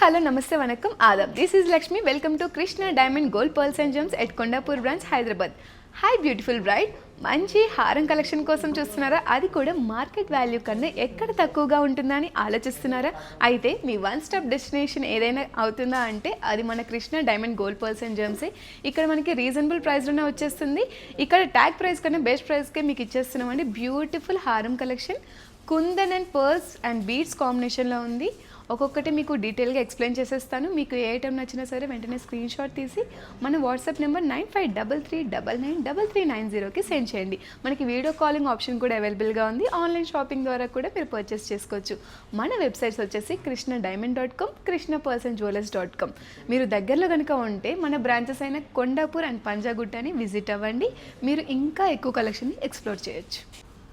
Hello నమస్తే వనకం ఆదాబ్. This is Lakshmi. Welcome to Krishna diamond gold pearls and gems at Kondapur branch Hyderabad. Hi beautiful bride, మంచి హారం కలెక్షన్ కోసం చూస్తున్నారా? అది కూడా మార్కెట్ వాల్యూ కన్నా ఎక్కడ తక్కువగా ఉంటుందా అని ఆలోచిస్తున్నారా? అయితే మీ వన్ స్టాప్ డెస్టినేషన్ ఏదైనా అవుతుందా అంటే అది మన Krishna diamond gold pearls and జెమ్సే. ఇక్కడ మనకి రీజనబుల్ ప్రైస్లోనే వచ్చేస్తుంది. ఇక్కడ ట్యాగ్ ప్రైస్ కన్నా బెస్ట్ ప్రైస్కే మీకు ఇచ్చేస్తున్నామండి. బ్యూటిఫుల్ హారం collection kundan and pearls and beads కాంబినేషన్లో ఉంది. ఒక్కొక్కటి మీకు డీటెయిల్గా ఎక్స్ప్లెయిన్ చేసేస్తాను. మీకు ఏ ఐటమ్ నచ్చినా సరే వెంటనే స్క్రీన్ షాట్ తీసి మన వాట్సాప్ నెంబర్ 9533993390కి సెండ్ చేయండి. మనకి వీడియో కాలింగ్ ఆప్షన్ కూడా అవైలబుల్గా ఉంది. ఆన్లైన్ షాపింగ్ ద్వారా కూడా మీరు పర్చేస్ చేసుకోవచ్చు. మన వెబ్సైట్స్ వచ్చేసి krishnadiamond.com, krishnapurlsandjewellers.com. మీరు దగ్గరలో కనుక ఉంటే మన బ్రాంచెస్ అయిన కొండాపూర్ అండ్ పంజాగుట్టని విజిట్ అవ్వండి. మీరు ఇంకా ఎక్కువ కలెక్షన్ని ఎక్స్ప్లోర్ చేయొచ్చు.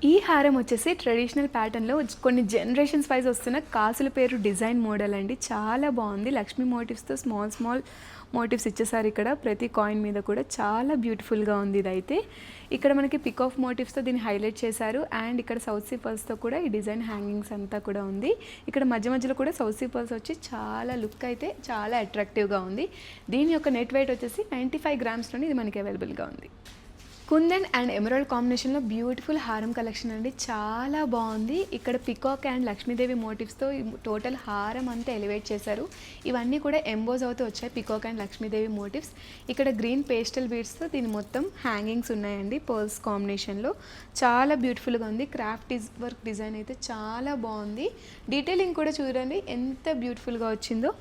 ఈ హారం వచ్చేసి ట్రెడిషనల్ ప్యాటర్న్లో కొన్ని జనరేషన్స్ వైజ్ వస్తున్న కాసుల పేరు డిజైన్ మోడల్ అండి. చాలా బాగుంది. లక్ష్మీ మోటివ్స్తో స్మాల్ మోటివ్స్ ఇచ్చేసారు. ఇక్కడ ప్రతి కాయిన్ మీద కూడా చాలా బ్యూటిఫుల్గా ఉంది. ఇదైతే ఇక్కడ మనకి పిక్ ఆఫ్ మోటివ్స్తో దీన్ని హైలైట్ చేశారు. అండ్ ఇక్కడ సౌత్ సీ పర్ల్స్తో కూడా ఈ డిజైన్ హ్యాంగింగ్స్ అంతా కూడా ఉంది. ఇక్కడ మధ్యలో కూడా సౌత్ సీ పర్ల్స్ వచ్చి చాలా లుక్ అయితే చాలా అట్రాక్టివ్గా ఉంది. దీని యొక్క నెట్ వెయిట్ వచ్చేసి 95 గ్రామ్స్లోని ఇది మనకి అవైలబుల్గా ఉంది. కుందన్ అండ్ ఎమరాల్డ్ కాంబినేషన్లో బ్యూటిఫుల్ హారం కలెక్షన్ అండి. చాలా బాగుంది. ఇక్కడ పికాక్ అండ్ లక్ష్మీదేవి మోటివ్స్తో టోటల్ హారం అంతా ఎలివేట్ చేశారు. ఇవన్నీ కూడా ఎంబోజ్ అవుతూ వచ్చాయి, పికాక్ అండ్ లక్ష్మీదేవి మోటివ్స్. ఇక్కడ గ్రీన్ పేస్టల్ బీడ్స్తో దీని మొత్తం హ్యాంగింగ్స్ ఉన్నాయండి పర్ల్స్ కాంబినేషన్లో. చాలా బ్యూటిఫుల్గా ఉంది. క్రాఫ్ట్ వర్క్ డిజైన్ అయితే చాలా బాగుంది. డీటెయిలింగ్ కూడా చూడండి ఎంత బ్యూటిఫుల్గా వచ్చిందో.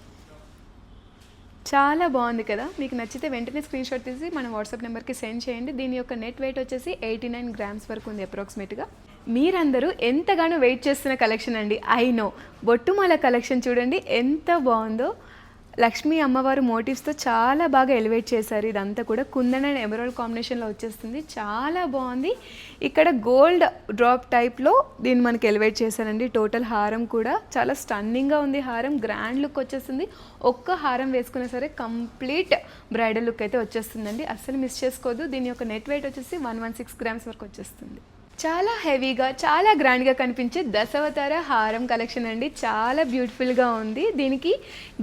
చాలా బాగుంది కదా. మీకు నచ్చితే వెంటనే స్క్రీన్ షాట్ తీసి మన వాట్సాప్ నెంబర్కి సెండ్ చేయండి. దీని యొక్క నెట్ వెయిట్ వచ్చేసి 89 గ్రామ్స్ వరకు ఉంది అప్రాక్సిమేట్గా. మీరందరూ ఎంతగానో వెయిట్ చేస్తున్న కలెక్షన్ అండి. I know. బొట్టుమాల కలెక్షన్ చూడండి ఎంత బాగుందో. లక్ష్మీ అమ్మవారు మోటివ్స్తో చాలా బాగా ఎలివేట్ చేశారు. ఇదంతా కూడా కుందన్ అండ్ ఎమరాల్డ్ కాంబినేషన్లో వచ్చేస్తుంది. చాలా బాగుంది. ఇక్కడ గోల్డ్ డ్రాప్ టైప్లో దీన్ని మనకి ఎలివేట్ చేశారండి. టోటల్ హారం కూడా చాలా స్టన్నింగ్గా ఉంది. హారం గ్రాండ్ లుక్ వచ్చేస్తుంది. ఒక్క హారం వేసుకున్నా సరే కంప్లీట్ బ్రైడల్ లుక్ అయితే వచ్చేస్తుందండి. అస్సలు మిస్ చేసుకోవద్దు. దీని యొక్క నెట్ వెయిట్ వచ్చేసి 116 గ్రామ్స్ వరకు వచ్చేస్తుంది. చాలా హెవీగా చాలా గ్రాండ్గా కనిపించే దశావతార హారం కలెక్షన్ అండి. చాలా బ్యూటిఫుల్గా ఉంది. దీనికి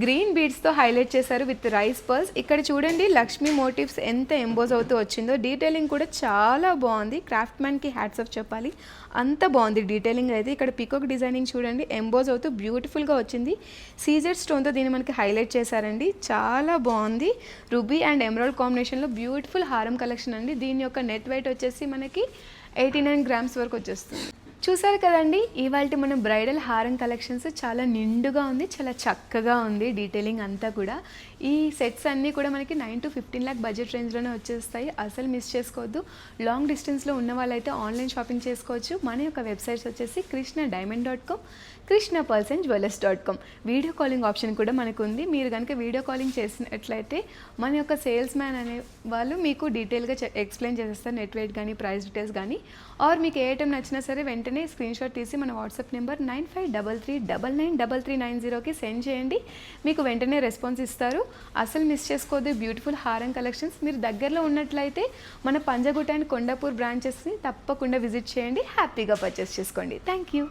గ్రీన్ బీడ్స్తో హైలైట్ చేశారు విత్ రైస్ పర్ల్స్. ఇక్కడ చూడండి లక్ష్మీ మోటివ్స్ ఎంత ఎంబోజ్ అవుతూ వచ్చిందో. డీటెయిలింగ్ కూడా చాలా బాగుంది. క్రాఫ్ట్ మ్యాన్కి హ్యాట్స్ ఆఫ్ చెప్పాలి, అంత బాగుంది డీటెయిలింగ్ అయితే. ఇక్కడ పికాక్ డిజైనింగ్ చూడండి ఎంబోజ్ అవుతూ బ్యూటిఫుల్గా వచ్చింది. సీజెడ్ స్టోన్తో దీన్ని మనకి హైలైట్ చేశారండి. చాలా బాగుంది. రూబీ అండ్ ఎమరాల్డ్ కాంబినేషన్లో బ్యూటిఫుల్ హారం కలెక్షన్ అండి. దీని యొక్క నెట్ వెయిట్ వచ్చేసి మనకి 89 గ్రామ్స్ వరకు వచ్చేస్తుంది. చూసారు కదండి ఇవాళ మన బ్రైడల్ హారం కలెక్షన్స్. చాలా నిండుగా ఉంది, చాలా చక్కగా ఉంది డీటెయిలింగ్ అంతా కూడా. ఈ సెట్స్ అన్నీ కూడా మనకి 9 to 15 lakh బడ్జెట్ రేంజ్లోనే వచ్చేస్తాయి. అసలు మిస్ చేసుకోవద్దు. లాంగ్ డిస్టెన్స్లో ఉన్న వాళ్ళైతే ఆన్లైన్ షాపింగ్ చేసుకోవచ్చు. మన యొక్క వెబ్సైట్స్ వచ్చేసి krishnadiamond.com, krishnapurlsandjewellers.com. Video calling option కూడా మనకు ఉంది. మీరు కనుక వీడియో కాలింగ్ చేసినట్లయితే మన యొక్క సేల్స్ మ్యాన్ అనే వాళ్ళు మీకు డీటెయిల్గా ఎక్స్ప్లెయిన్ చేసేస్తారు. నెట్ వెయిట్ కానీ ప్రైస్ డీటెయిల్స్ కానీ. ఆర్ మీకు ఏ ఐటమ్ నచ్చినా సరే వెంటనే స్క్రీన్ షాట్ తీసి మన వాట్సాప్ నెంబర్ 9533999390కి సెండ్ చేయండి. మీకు వెంటనే రెస్పాన్స్ ఇస్తారు. అసలు మిస్ చేసుకోవద్దు బ్యూటిఫుల్ హారం కలెక్షన్స్. మీరు దగ్గరలో ఉన్నట్లయితే మన పంజాగుట్ట అండ్ కొండాపూర్ బ్రాంచెస్ని తప్పకుండా విజిట్ చేయండి. హ్యాపీగా పర్చేస్ చేసుకోండి. Thank you.